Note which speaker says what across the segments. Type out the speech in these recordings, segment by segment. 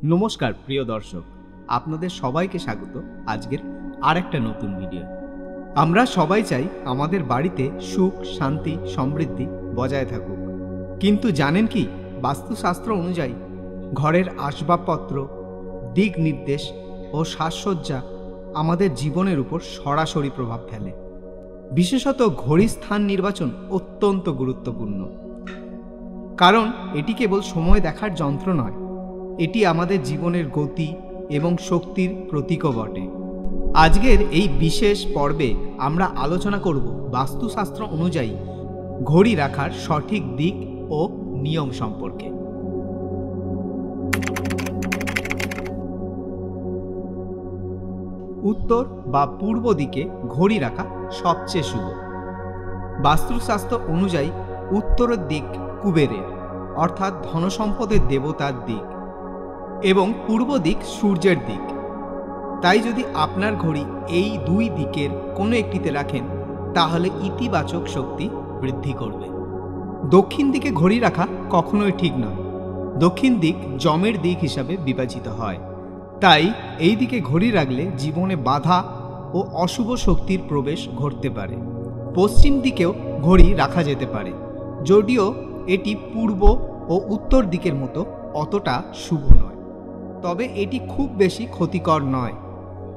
Speaker 1: নমস্কার প্রিয় দর্শক, আপনাদের সবাইকে স্বাগত আজকের আরেকটা নতুন ভিডিও। আমরা সবাই চাই আমাদের বাড়িতে সুখ, শান্তি, সমৃদ্ধি বজায় থাকুক। কিন্তু জানেন কি, বাস্তুশাস্ত্র অনুযায়ী ঘরের আসবাবপত্র, দিক নির্দেশ ও সাজসজ্জা আমাদের জীবনের উপর সরাসরি প্রভাব ফেলে। বিশেষত ঘড়ির স্থান নির্বাচন অত্যন্ত গুরুত্বপূর্ণ, কারণ এটি কেবল সময় দেখার যন্ত্র নয়, এটি আমাদের জীবনের গতি এবং শক্তির প্রতীকও বটে। আজকের এই বিশেষ পর্বে আমরা আলোচনা করব বাস্তুশাস্ত্র অনুযায়ী ঘড়ি রাখার সঠিক দিক ও নিয়ম সম্পর্কে। উত্তর বা পূর্ব দিকে ঘড়ি রাখা সবচেয়ে শুভ। বাস্তুশাস্ত্র অনুযায়ী উত্তরের দিক কুবেরের অর্থাৎ ধনসম্পদের দেবতার দিক এবং পূর্ব দিক সূর্যের দিক। তাই যদি আপনার ঘড়ি এই দুই দিকের কোনো একটিতে রাখেন তাহলে ইতিবাচক শক্তি বৃদ্ধি করবে। দক্ষিণ দিকে ঘড়ি রাখা কখনোই ঠিক নয়। দক্ষিণ দিক যমের দিক হিসাবে বিবেচিত হয়, তাই এই দিকে ঘড়ি রাখলে জীবনে বাধা ও অশুভ শক্তির প্রবেশ ঘটতে পারে। পশ্চিম দিকেও ঘড়ি রাখা যেতে পারে, যদিও এটি পূর্ব ও উত্তর দিকের মতো অতটা শুভ নয়, তবে এটি খুব বেশি ক্ষতিকর নয়।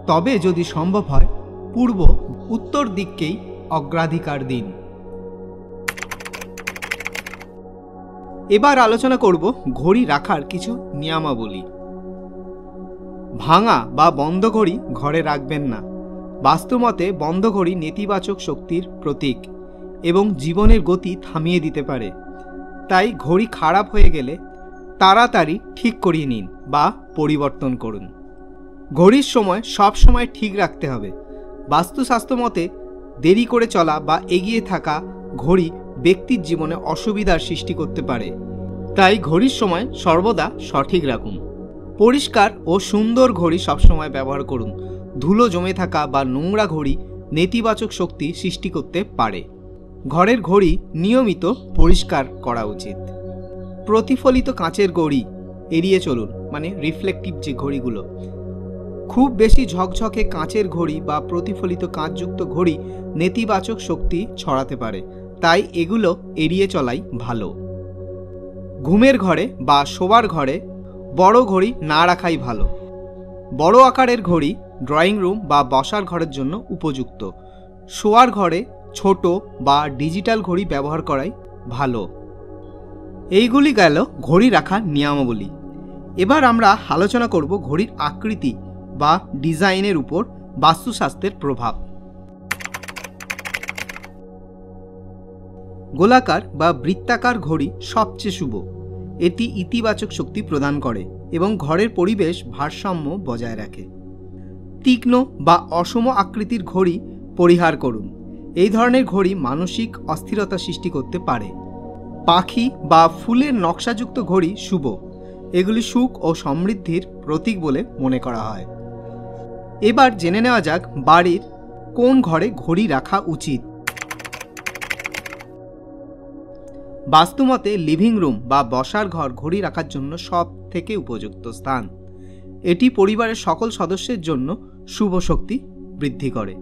Speaker 1: তবে যদি সম্ভব হয় পূর্ব উত্তর দিককেই অগ্রাধিকার দিন। এবার আলোচনা করব ঘড়ি রাখার কিছু নিয়মাবলী। ভাঙা বা বন্ধ ঘড়ি ঘরে রাখবেন না। বাস্তুমতে বন্ধ ঘড়ি নেতিবাচক শক্তির প্রতীক এবং জীবনের গতি থামিয়ে দিতে পারে। তাই ঘড়ি খারাপ হয়ে গেলে তাড়াতাড়ি ঠিক করিয়ে নিন বা পরিবর্তন করুন। ঘড়ির সময় সব সময় ঠিক রাখতে হবে। বাস্তুশাস্ত্র মতে দেরি করে চলা বা এগিয়ে থাকা ঘড়ি ব্যক্তির জীবনে অসুবিধার সৃষ্টি করতে পারে। তাই ঘড়ির সময় সর্বদা সঠিক রাখুন। পরিষ্কার ও সুন্দর ঘড়ি সবসময় ব্যবহার করুন। ধুলো জমে থাকা বা নোংরা ঘড়ি নেতিবাচক শক্তি সৃষ্টি করতে পারে। ঘরের ঘড়ি নিয়মিত পরিষ্কার করা উচিত। প্রতিফলিত কাঁচের ঘড়ি এড়িয়ে চলুন, মানে রিফ্লেকটিভ যে ঘড়িগুলো। খুব বেশি ঝকঝকে কাঁচের ঘড়ি বা প্রতিফলিত কাঁচযুক্ত ঘড়ি নেতিবাচক শক্তি ছড়াতে পারে, তাই এগুলো এড়িয়ে চলাই ভালো। ঘুমের ঘরে বা শোবার ঘরে বড় ঘড়ি না রাখাই ভালো। বড় আকারের ঘড়ি ড্রয়িং রুম বা বসার ঘরের জন্য উপযুক্ত। শোয়ার ঘরে ছোট বা ডিজিটাল ঘড়ি ব্যবহার করাই ভালো। এইগুলি গেল ঘড়ি রাখার নিয়মাবলী। এবার আমরা আলোচনা করব ঘড়ির আকৃতি বা ডিজাইনের উপর বাস্তুশাস্ত্রের প্রভাব। গোলাকার বা বৃত্তাকার ঘড়ি সবচেয়ে শুভ। এটি ইতিবাচক শক্তি প্রদান করে এবং ঘরের পরিবেশ ভারসাম্য বজায় রাখে। তীক্ষ্ণ বা অসম আকৃতির ঘড়ি পরিহার করুন। এই ধরনের ঘড়ি মানসিক অস্থিরতা সৃষ্টি করতে পারে। পাখি বা ফুলের নকশাযুক্ত ঘড়ি শুভ। এগুলি সুখ ও সমৃদ্ধির প্রতীক বলে মনে করা হয়। এবার জেনে নেওয়া যাক বাড়ির কোন ঘরে ঘড়ি রাখা উচিত। বাস্তুমতে লিভিং রুম বা বসার ঘর ঘড়ি রাখার জন্য সব থেকে উপযুক্ত স্থান। এটি পরিবারের সকল সদস্যের জন্য শুভ শক্তি বৃদ্ধি করে।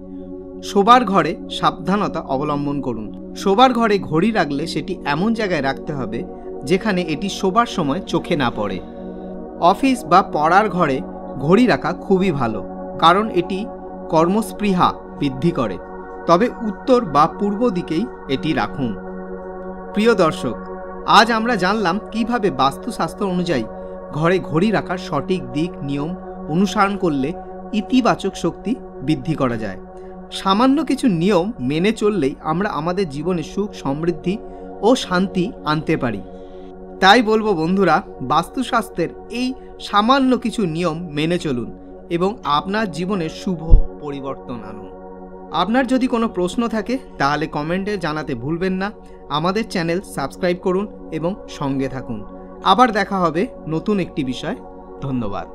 Speaker 1: শোবার ঘরে সাবধানতা অবলম্বন করুন। শোবার ঘরে ঘড়ি রাখলে সেটি এমন জায়গায় রাখতে হবে যেখানে এটি শোবার সময় চোখে না পড়ে। অফিস বা পড়ার ঘরে ঘড়ি রাখা খুবই ভালো, কারণ এটি কর্মস্পৃহা বৃদ্ধি করে। তবে উত্তর বা পূর্ব দিকেই এটি রাখুন। প্রিয় দর্শক, আজ আমরা জানলাম কিভাবে বাস্তুশাস্ত্র অনুযায়ী ঘরে ঘড়ি রাখার সঠিক দিক নিয়ম অনুসরণ করলে ইতিবাচক শক্তি বৃদ্ধি করা যায়। সামান্য কিছু নিয়ম মেনে চললেই আমরা আমাদের জীবনে সুখ, সমৃদ্ধি ও শান্তি আনতে পারি। তাই বলবো বন্ধুরা, বাস্তুশাস্ত্রের এই সামান্য কিছু নিয়ম মেনে চলুন এবং আপনার জীবনে শুভ পরিবর্তন আনুন। আপনার যদি কোনো প্রশ্ন থাকে তাহলে কমেন্টে জানাতে ভুলবেন না। আমাদের চ্যানেল সাবস্ক্রাইব করুন এবং সঙ্গে থাকুন। আবার দেখা হবে নতুন একটি বিষয়। ধন্যবাদ।